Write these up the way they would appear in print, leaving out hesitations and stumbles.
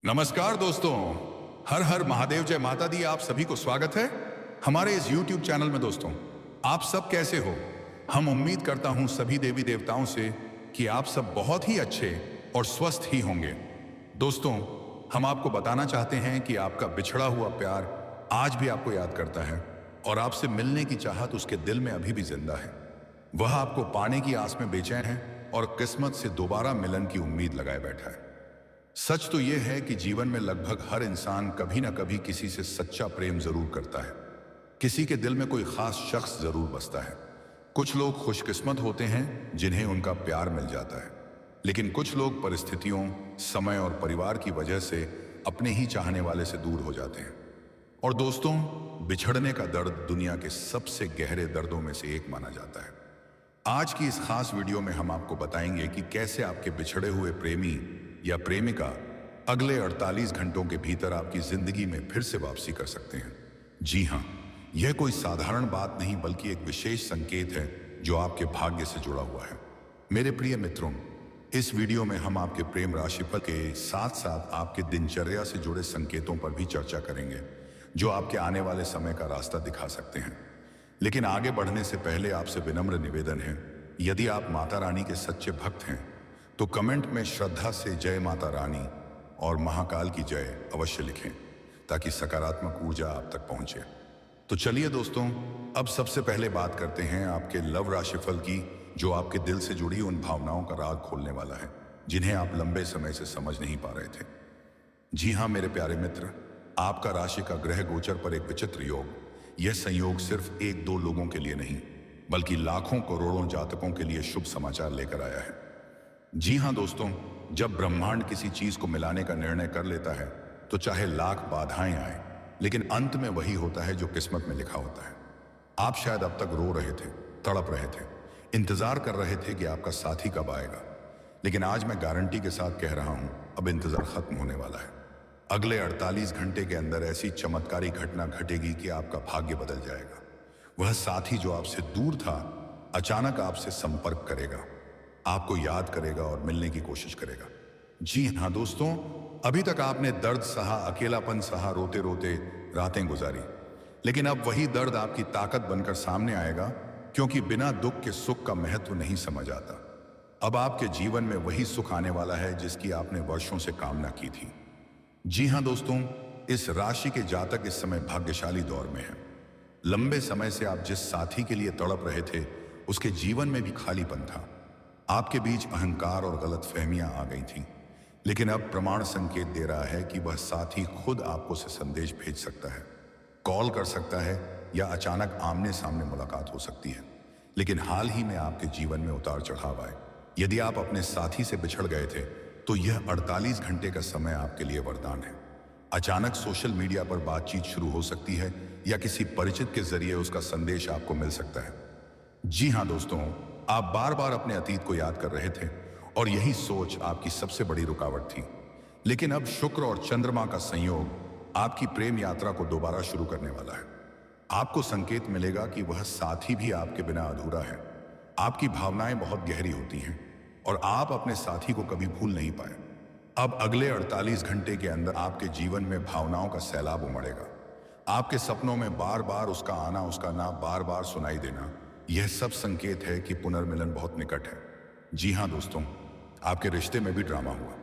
नमस्कार दोस्तों। हर हर महादेव, जय माता दी। आप सभी को स्वागत है हमारे इस YouTube चैनल में। दोस्तों, आप सब कैसे हो? हम उम्मीद करता हूं सभी देवी देवताओं से कि आप सब बहुत ही अच्छे और स्वस्थ ही होंगे। दोस्तों, हम आपको बताना चाहते हैं कि आपका बिछड़ा हुआ प्यार आज भी आपको याद करता है और आपसे मिलने की चाहत उसके दिल में अभी भी जिंदा है। वह आपको पाने की आस में बेचैन है और किस्मत से दोबारा मिलन की उम्मीद लगाए बैठा है। सच तो यह है कि जीवन में लगभग हर इंसान कभी ना कभी किसी से सच्चा प्रेम जरूर करता है। किसी के दिल में कोई खास शख्स जरूर बसता है। कुछ लोग खुशकिस्मत होते हैं जिन्हें उनका प्यार मिल जाता है, लेकिन कुछ लोग परिस्थितियों, समय और परिवार की वजह से अपने ही चाहने वाले से दूर हो जाते हैं। और दोस्तों, बिछड़ने का दर्द दुनिया के सबसे गहरे दर्दों में से एक माना जाता है। आज की इस खास वीडियो में हम आपको बताएंगे कि कैसे आपके बिछड़े हुए प्रेमी या प्रेमिका अगले 48 घंटों के भीतर आपकी जिंदगी में फिर से वापसी कर सकते हैं। जी हां, यह कोई साधारण बात नहीं बल्कि एक विशेष संकेत है जो आपके भाग्य से जुड़ा हुआ है। मेरे प्रिय मित्रों, इस वीडियो में हम आपके प्रेम राशिफल के साथ साथ आपके दिनचर्या से जुड़े संकेतों पर भी चर्चा करेंगे जो आपके आने वाले समय का रास्ता दिखा सकते हैं। लेकिन आगे बढ़ने से पहले आपसे विनम्र निवेदन है, यदि आप माता रानी के सच्चे भक्त हैं तो कमेंट में श्रद्धा से जय माता रानी और महाकाल की जय अवश्य लिखें ताकि सकारात्मक ऊर्जा आप तक पहुंचे। तो चलिए दोस्तों, अब सबसे पहले बात करते हैं आपके लव राशिफल की, जो आपके दिल से जुड़ी उन भावनाओं का राज खोलने वाला है जिन्हें आप लंबे समय से समझ नहीं पा रहे थे। जी हां मेरे प्यारे मित्र, आपका राशि का ग्रह गोचर पर एक विचित्र योग। यह संयोग सिर्फ एक दो लोगों के लिए नहीं बल्कि लाखों करोड़ों जातकों के लिए शुभ समाचार लेकर आया है। जी हां दोस्तों, जब ब्रह्मांड किसी चीज को मिलाने का निर्णय कर लेता है तो चाहे लाख बाधाएं आए, लेकिन अंत में वही होता है जो किस्मत में लिखा होता है। आप शायद अब तक रो रहे थे, तड़प रहे थे, इंतजार कर रहे थे कि आपका साथी कब आएगा, लेकिन आज मैं गारंटी के साथ कह रहा हूं, अब इंतजार खत्म होने वाला है। अगले 48 घंटे के अंदर ऐसी चमत्कारी घटना घटेगी कि आपका भाग्य बदल जाएगा। वह साथी जो आपसे दूर था अचानक आपसे संपर्क करेगा, आपको याद करेगा और मिलने की कोशिश करेगा। जी हां दोस्तों, अभी तक आपने दर्द सहा, अकेलापन सहा, रोते रोते रातें गुजारी, लेकिन अब वही दर्द आपकी ताकत बनकर सामने आएगा, क्योंकि बिना दुख के सुख का महत्व नहीं समझ आता। अब आपके जीवन में वही सुख आने वाला है जिसकी आपने वर्षों से कामना की थी। जी हां दोस्तों, इस राशि के जातक इस समय भाग्यशाली दौर में हैं। लंबे समय से आप जिस साथी के लिए तड़प रहे थे उसके जीवन में भी खालीपन था। आपके बीच अहंकार और गलतफहमियां आ गई थीं, लेकिन अब प्रमाण संकेत दे रहा है कि वह साथी खुद आपको से संदेश भेज सकता है, कॉल कर सकता है या अचानक आमने सामने मुलाकात हो सकती है। लेकिन हाल ही में आपके जीवन में उतार चढ़ाव आए। यदि आप अपने साथी से बिछड़ गए थे तो यह 48 घंटे का समय आपके लिए वरदान है। अचानक सोशल मीडिया पर बातचीत शुरू हो सकती है या किसी परिचित के जरिए उसका संदेश आपको मिल सकता है। जी हां दोस्तों, आप बार बार अपने अतीत को याद कर रहे थे और यही सोच आपकी सबसे बड़ी रुकावट थी। लेकिन अब शुक्र और चंद्रमा का संयोग आपकी प्रेम यात्रा को दोबारा शुरू करने वाला है। आपको संकेत मिलेगा कि वह साथी भी आपके बिना अधूरा है। आपकी भावनाएं बहुत गहरी होती हैं और आप अपने साथी को कभी भूल नहीं पाए। अब अगले 48 घंटे के अंदर आपके जीवन में भावनाओं का सैलाब उमड़ेगा। आपके सपनों में बार बार उसका आना, उसका नाम बार बार सुनाई देना, यह सब संकेत है कि पुनर्मिलन बहुत निकट है। जी हां दोस्तों, आपके रिश्ते में भी ड्रामा हुआ,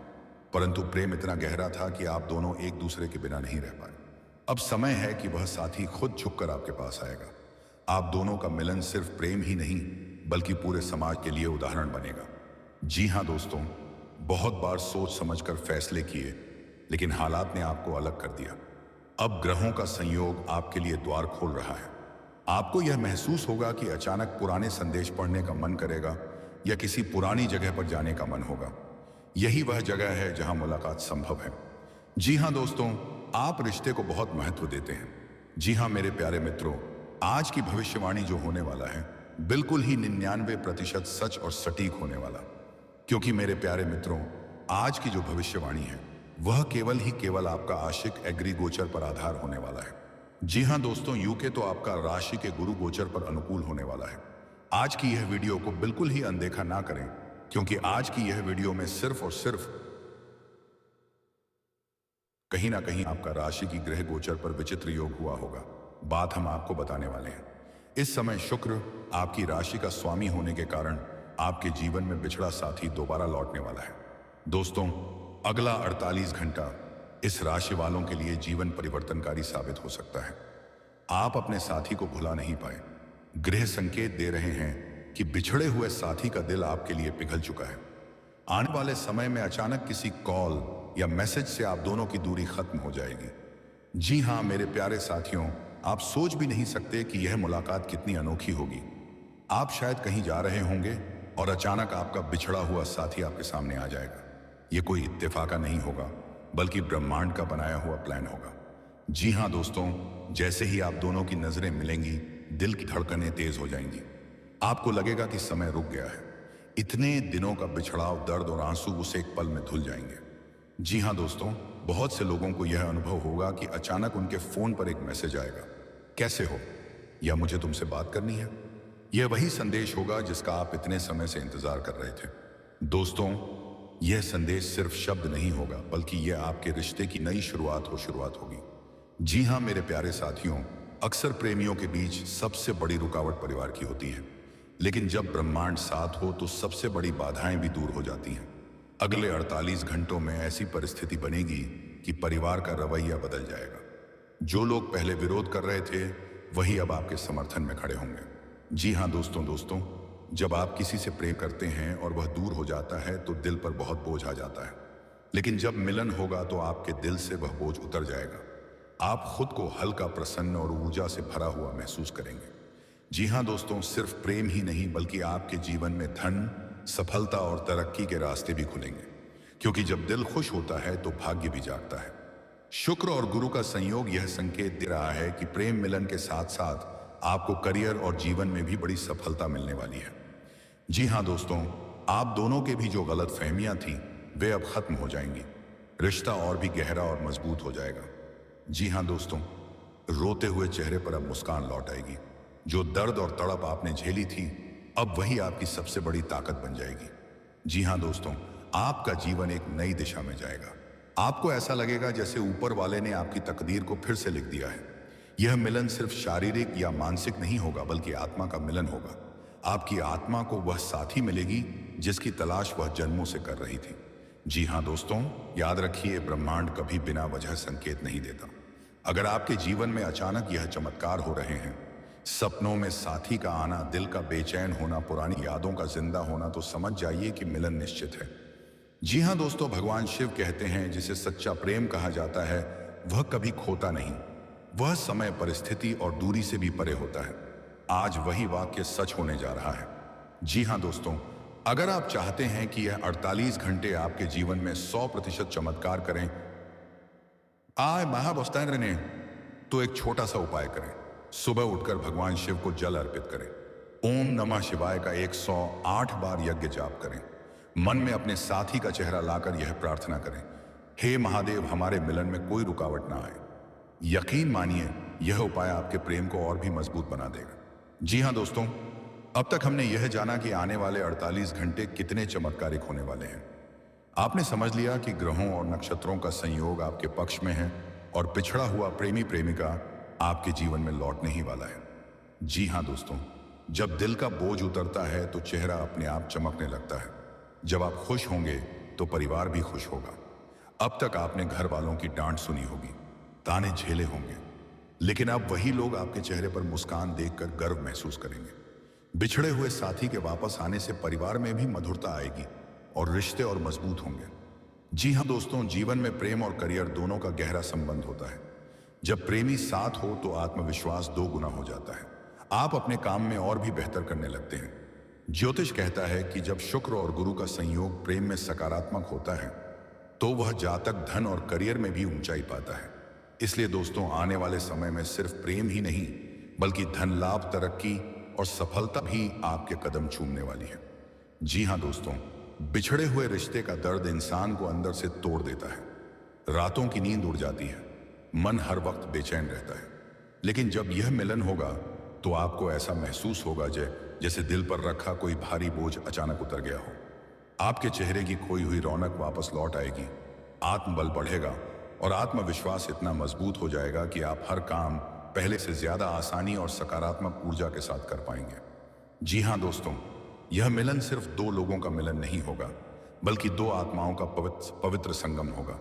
परंतु प्रेम इतना गहरा था कि आप दोनों एक दूसरे के बिना नहीं रह पाए। अब समय है कि वह साथी खुद झुककर आपके पास आएगा। आप दोनों का मिलन सिर्फ प्रेम ही नहीं बल्कि पूरे समाज के लिए उदाहरण बनेगा। जी हां दोस्तों, बहुत बार सोच समझकर फैसले किए, लेकिन हालात ने आपको अलग कर दिया। अब ग्रहों का संयोग आपके लिए द्वार खोल रहा है। आपको यह महसूस होगा कि अचानक पुराने संदेश पढ़ने का मन करेगा या किसी पुरानी जगह पर जाने का मन होगा। यही वह जगह है जहां मुलाकात संभव है। जी हां दोस्तों, आप रिश्ते को बहुत महत्व देते हैं। जी हां मेरे प्यारे मित्रों, आज की भविष्यवाणी जो होने वाला है बिल्कुल ही 99% सच और सटीक होने वाला। क्योंकि मेरे प्यारे मित्रों, आज की जो भविष्यवाणी है वह केवल आपका आशिक एग्री गोचर पर आधार होने वाला है। जी हां दोस्तों, यूके तो आपका राशि के गुरु गोचर पर अनुकूल होने वाला है। आज की यह वीडियो को बिल्कुल ही अनदेखा ना करें, क्योंकि आज की यह वीडियो में सिर्फ और सिर्फ कहीं ना कहीं आपका राशि की ग्रह गोचर पर विचित्र योग हुआ होगा। बात हम आपको बताने वाले हैं। इस समय शुक्र आपकी राशि का स्वामी होने के कारण आपके जीवन में बिछड़ा साथी दोबारा लौटने वाला है। दोस्तों, अगला 48 घंटा इस राशि वालों के लिए जीवन परिवर्तनकारी साबित हो सकता है। आप अपने साथी को भुला नहीं पाए। ग्रह संकेत दे रहे हैं कि बिछड़े हुए साथी का दिल आपके लिए पिघल चुका है। आने वाले समय में अचानक किसी कॉल या मैसेज से आप दोनों की दूरी खत्म हो जाएगी। जी हाँ मेरे प्यारे साथियों, आप सोच भी नहीं सकते कि यह मुलाकात कितनी अनोखी होगी। आप शायद कहीं जा रहे होंगे और अचानक आपका बिछड़ा हुआ साथी आपके सामने आ जाएगा। यह कोई इत्तेफाका नहीं होगा, बल्कि ब्रह्मांड का बनाया हुआ प्लान होगा। जी हाँ दोस्तों, जैसे ही आप दोनों की नजरें मिलेंगी, दिल की धड़कनें तेज हो जाएंगी। आपको लगेगा कि समय रुक गया है। इतने दिनों का बिछड़ाव, दर्द और आंसू उस एक पल में धुल जाएंगे। जी हाँ दोस्तों, बहुत से लोगों को यह अनुभव होगा कि अचानक उनके फोन पर एक मैसेज आएगा, कैसे हो, या मुझे तुमसे बात करनी है। यह वही संदेश होगा जिसका आप इतने समय से इंतजार कर रहे थे। दोस्तों, यह संदेश सिर्फ शब्द नहीं होगा, बल्कि यह आपके रिश्ते की नई शुरुआत होगी। जी हाँ मेरे प्यारे साथियों, अक्सर प्रेमियों के बीच सबसे बड़ी रुकावट परिवार की होती है, लेकिन जब ब्रह्मांड साथ हो तो सबसे बड़ी बाधाएं भी दूर हो जाती हैं। अगले 48 घंटों में ऐसी परिस्थिति बनेगी कि परिवार का रवैया बदल जाएगा। जो लोग पहले विरोध कर रहे थे, वही अब आपके समर्थन में खड़े होंगे। जी हाँ दोस्तों, जब आप किसी से प्रेम करते हैं और वह दूर हो जाता है तो दिल पर बहुत बोझ आ जाता है, लेकिन जब मिलन होगा तो आपके दिल से वह बोझ उतर जाएगा। आप खुद को हल्का, प्रसन्न और ऊर्जा से भरा हुआ महसूस करेंगे। जी हाँ दोस्तों, सिर्फ प्रेम ही नहीं, बल्कि आपके जीवन में धन, सफलता और तरक्की के रास्ते भी खुलेंगे, क्योंकि जब दिल खुश होता है तो भाग्य भी जागता है। शुक्र और गुरु का संयोग यह संकेत दे रहा है कि प्रेम मिलन के साथ साथ आपको करियर और जीवन में भी बड़ी सफलता मिलने वाली है। जी हाँ दोस्तों, आप दोनों के भी जो गलत फहमियां थी वे अब खत्म हो जाएंगी। रिश्ता और भी गहरा और मजबूत हो जाएगा। जी हाँ दोस्तों, रोते हुए चेहरे पर अब मुस्कान लौट आएगी। जो दर्द और तड़प आपने झेली थी, अब वही आपकी सबसे बड़ी ताकत बन जाएगी। जी हाँ दोस्तों, आपका जीवन एक नई दिशा में जाएगा। आपको ऐसा लगेगा जैसे ऊपर वाले ने आपकी तकदीर को फिर से लिख दिया है। यह मिलन सिर्फ शारीरिक या मानसिक नहीं होगा, बल्कि आत्मा का मिलन होगा। आपकी आत्मा को वह साथी मिलेगी जिसकी तलाश वह जन्मों से कर रही थी। जी हाँ दोस्तों, याद रखिए, ब्रह्मांड कभी बिना वजह संकेत नहीं देता। अगर आपके जीवन में अचानक यह चमत्कार हो रहे हैं, सपनों में साथी का आना, दिल का बेचैन होना, पुरानी यादों का जिंदा होना, तो समझ जाइए कि मिलन निश्चित है। जी हाँ दोस्तों, भगवान शिव कहते हैं जिसे सच्चा प्रेम कहा जाता है वह कभी खोता नहीं, वह समय, परिस्थिति और दूरी से भी परे होता है। आज वही वाक्य सच होने जा रहा है। जी हाँ दोस्तों, अगर आप चाहते हैं कि यह 48 घंटे आपके जीवन में 100% चमत्कार करें, महाबस्तान ने तो एक छोटा सा उपाय करें। सुबह उठकर भगवान शिव को जल अर्पित करें। ओम नमः शिवाय का 108 बार यज्ञ जाप करें। मन में अपने साथी का चेहरा लाकर यह प्रार्थना करें, हे महादेव, हमारे मिलन में कोई रुकावट ना आए। यकीन मानिए, यह उपाय आपके प्रेम को और भी मजबूत बना देगा। जी हाँ दोस्तों, अब तक हमने यह जाना कि आने वाले 48 घंटे कितने चमत्कारिक होने वाले हैं। आपने समझ लिया कि ग्रहों और नक्षत्रों का संयोग आपके पक्ष में है और पिछड़ा हुआ प्रेमी प्रेमिका आपके जीवन में लौटने ही वाला है। जी हाँ दोस्तों, जब दिल का बोझ उतरता है तो चेहरा अपने आप चमकने लगता है। जब आप खुश होंगे तो परिवार भी खुश होगा। अब तक आपने घर वालों की डांट सुनी होगी, ताने झेले होंगे, लेकिन अब वही लोग आपके चेहरे पर मुस्कान देखकर गर्व महसूस करेंगे। बिछड़े हुए साथी के वापस आने से परिवार में भी मधुरता आएगी और रिश्ते और मजबूत होंगे। जी हाँ दोस्तों, जीवन में प्रेम और करियर दोनों का गहरा संबंध होता है। जब प्रेमी साथ हो तो आत्मविश्वास 2 गुना हो जाता है। आप अपने काम में और भी बेहतर करने लगते हैं। ज्योतिष कहता है कि जब शुक्र और गुरु का संयोग प्रेम में सकारात्मक होता है तो वह जातक धन और करियर में भी ऊंचाई पाता है। इसलिए दोस्तों, आने वाले समय में सिर्फ प्रेम ही नहीं, बल्कि धन लाभ, तरक्की और सफलता भी आपके कदम चूमने वाली है। जी हाँ दोस्तों, बिछड़े हुए रिश्ते का दर्द इंसान को अंदर से तोड़ देता है। रातों की नींद उड़ जाती है, मन हर वक्त बेचैन रहता है। लेकिन जब यह मिलन होगा तो आपको ऐसा महसूस होगा जैसे दिल पर रखा कोई भारी बोझ अचानक उतर गया हो। आपके चेहरे की खोई हुई रौनक वापस लौट आएगी, आत्मबल बढ़ेगा और आत्मविश्वास इतना मजबूत हो जाएगा कि आप हर काम पहले से ज्यादा आसानी और सकारात्मक ऊर्जा के साथ कर पाएंगे। जी हाँ दोस्तों, यह मिलन सिर्फ दो लोगों का मिलन नहीं होगा, बल्कि दो आत्माओं का पवित्र संगम होगा।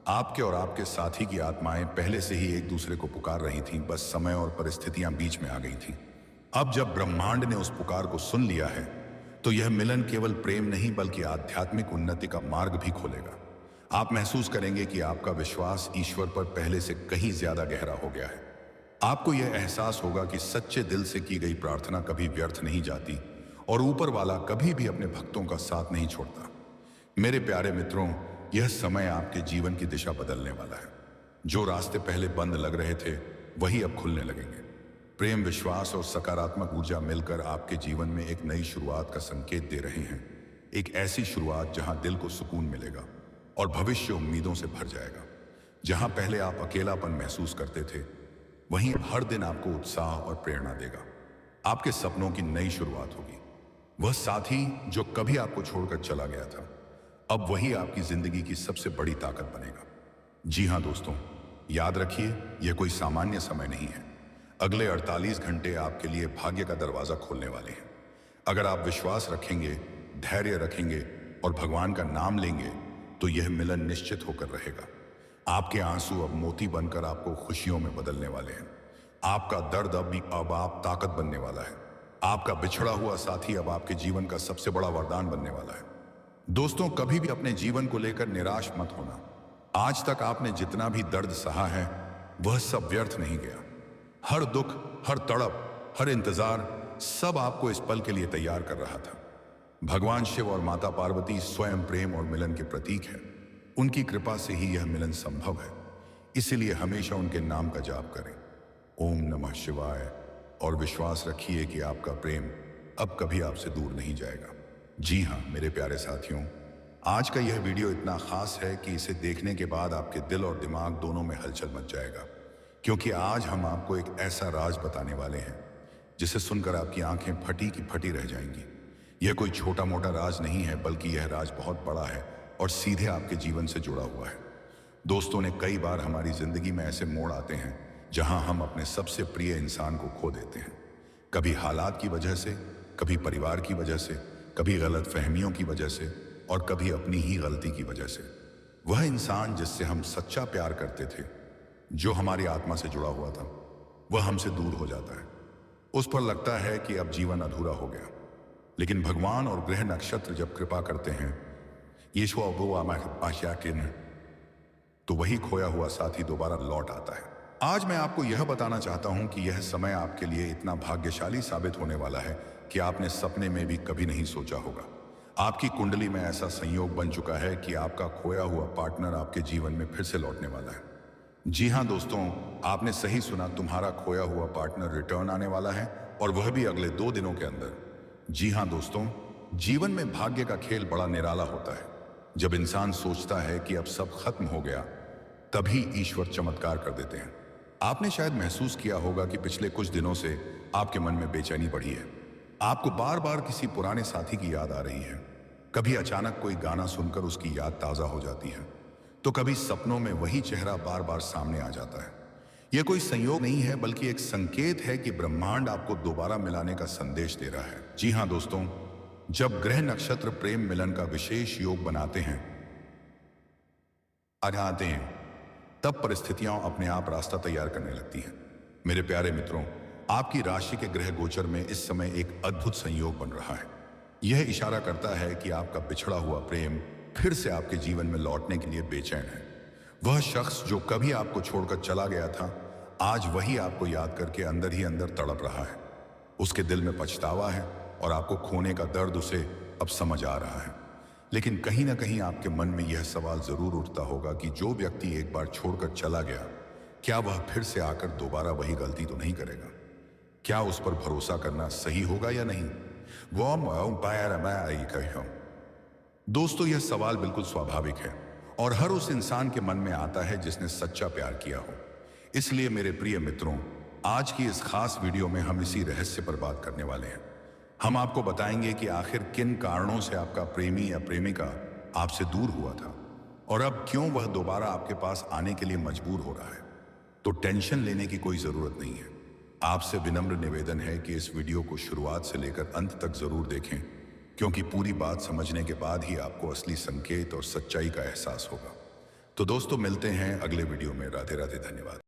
आपके और आपके साथी की आत्माएं पहले से ही एक दूसरे को पुकार रही थीं, बस समय और परिस्थितियां बीच में आ गई थीं। अब जब ब्रह्मांड ने उस पुकार को सुन लिया है, तो यह मिलन केवल प्रेम नहीं बल्कि आध्यात्मिक उन्नति का मार्ग भी खोलेगा। आप महसूस करेंगे कि आपका विश्वास ईश्वर पर पहले से कहीं ज्यादा गहरा हो गया है। आपको यह एहसास होगा कि सच्चे दिल से की गई प्रार्थना कभी व्यर्थ नहीं जाती और ऊपर वाला कभी भी अपने भक्तों का साथ नहीं छोड़ता। मेरे प्यारे मित्रों, यह समय आपके जीवन की दिशा बदलने वाला है। जो रास्ते पहले बंद लग रहे थे, वही अब खुलने लगेंगे। प्रेम, विश्वास और सकारात्मक ऊर्जा मिलकर आपके जीवन में एक नई शुरुआत का संकेत दे रहे हैं। एक ऐसी शुरुआत जहां दिल को सुकून मिलेगा और भविष्य उम्मीदों से भर जाएगा। जहां पहले आप अकेलापन महसूस करते थे, वहीं हर दिन आपको उत्साह और प्रेरणा देगा। आपके सपनों की नई शुरुआत होगी। वह साथी जो कभी आपको छोड़कर चला गया था, अब वही आपकी जिंदगी की सबसे बड़ी ताकत बनेगा। जी हाँ दोस्तों, याद रखिए, यह कोई सामान्य समय नहीं है। अगले 48 घंटे आपके लिए भाग्य का दरवाजा खोलने वाले हैं। अगर आप विश्वास रखेंगे, धैर्य रखेंगे और भगवान का नाम लेंगे, तो यह मिलन निश्चित होकर रहेगा। आपके आंसू अब मोती बनकर आपको खुशियों में बदलने वाले हैं। आपका दर्द अब आप ताकत बनने वाला है। आपका बिछड़ा हुआ साथी अब आपके जीवन का सबसे बड़ा वरदान बनने वाला है। दोस्तों, कभी भी अपने जीवन को लेकर निराश मत होना। आज तक आपने जितना भी दर्द सहा है, वह सब व्यर्थ नहीं गया। हर दुख, हर तड़प, हर इंतजार, सब आपको इस पल के लिए तैयार कर रहा था। भगवान शिव और माता पार्वती स्वयं प्रेम और मिलन के प्रतीक हैं। उनकी कृपा से ही यह मिलन संभव है। इसीलिए हमेशा उनके नाम का जाप करें, ओम नमः शिवाय, और विश्वास रखिए कि आपका प्रेम अब कभी आपसे दूर नहीं जाएगा। जी हाँ मेरे प्यारे साथियों, आज का यह वीडियो इतना खास है कि इसे देखने के बाद आपके दिल और दिमाग दोनों में हलचल मच जाएगा, क्योंकि आज हम आपको एक ऐसा राज बताने वाले हैं जिसे सुनकर आपकी आंखें फटी की फटी रह जाएंगी। यह कोई छोटा मोटा राज नहीं है, बल्कि यह राज बहुत बड़ा है और सीधे आपके जीवन से जुड़ा हुआ है। दोस्तों, ने कई बार हमारी जिंदगी में ऐसे मोड़ आते हैं जहां हम अपने सबसे प्रिय इंसान को खो देते हैं। कभी हालात की वजह से, कभी परिवार की वजह से, कभी गलत फहमियों की वजह से और कभी अपनी ही गलती की वजह से। वह इंसान जिससे हम सच्चा प्यार करते थे, जो हमारी आत्मा से जुड़ा हुआ था, वह हमसे दूर हो जाता है। उस पर लगता है कि अब जीवन अधूरा हो गया। लेकिन भगवान और ग्रह नक्षत्र जब कृपा करते हैं, तो वही खोया हुआ साथी दोबारा लौट आता है। आज मैं आपको यह बताना चाहता हूं कि यह समय आपके लिए इतना भाग्यशाली साबित होने वाला है कि आपने सपने में भी कभी नहीं सोचा होगा। आपकी कुंडली में ऐसा संयोग बन चुका है कि आपका खोया हुआ पार्टनर आपके जीवन में फिर से लौटने वाला है। जी हाँ दोस्तों, आपने सही सुना, तुम्हारा खोया हुआ पार्टनर रिटर्न आने वाला है, और वह भी अगले 2 दिनों के अंदर। जी हाँ दोस्तों, जीवन में भाग्य का खेल बड़ा निराला होता है। जब इंसान सोचता है कि अब सब खत्म हो गया, तभी ईश्वर चमत्कार कर देते हैं। आपने शायद महसूस किया होगा कि पिछले कुछ दिनों से आपके मन में बेचैनी बढ़ी है। आपको बार बार किसी पुराने साथी की याद आ रही है। कभी अचानक कोई गाना सुनकर उसकी याद ताजा हो जाती है, तो कभी सपनों में वही चेहरा बार बार सामने आ जाता है। यह कोई संयोग नहीं है, बल्कि एक संकेत है कि ब्रह्मांड आपको दोबारा मिलाने का संदेश दे रहा है। जी हाँ दोस्तों, जब ग्रह नक्षत्र प्रेम मिलन का विशेष योग बनाते हैं, तब परिस्थितियां अपने आप रास्ता तैयार करने लगती हैं। मेरे प्यारे मित्रों, आपकी राशि के ग्रह गोचर में इस समय एक अद्भुत संयोग बन रहा है। यह इशारा करता है कि आपका बिछड़ा हुआ प्रेम फिर से आपके जीवन में लौटने के लिए बेचैन है। वह शख्स जो कभी आपको छोड़कर चला गया था, आज वही आपको याद करके अंदर ही अंदर तड़प रहा है। उसके दिल में पछतावा है और आपको खोने का दर्द उसे अब समझ आ रहा है। लेकिन कहीं ना कहीं आपके मन में यह सवाल जरूर उठता होगा कि जो व्यक्ति एक बार छोड़कर चला गया, क्या वह फिर से आकर दोबारा वही गलती तो नहीं करेगा? क्या उस पर भरोसा करना सही होगा या नहीं? दोस्तों, यह सवाल बिल्कुल स्वाभाविक है और हर उस इंसान के मन में आता है जिसने सच्चा प्यार किया हो। इसलिए मेरे प्रिय मित्रों, आज की इस खास वीडियो में हम इसी रहस्य पर बात करने वाले हैं। हम आपको बताएंगे कि आखिर किन कारणों से आपका प्रेमी या प्रेमिका आपसे दूर हुआ था, और अब क्यों वह दोबारा आपके पास आने के लिए मजबूर हो रहा है। तो टेंशन लेने की कोई जरूरत नहीं है। आपसे विनम्र निवेदन है कि इस वीडियो को शुरुआत से लेकर अंत तक जरूर देखें, क्योंकि पूरी बात समझने के बाद ही आपको असली संकेत और सच्चाई का एहसास होगा। तो दोस्तों, मिलते हैं अगले वीडियो में। राधे राधे, धन्यवाद।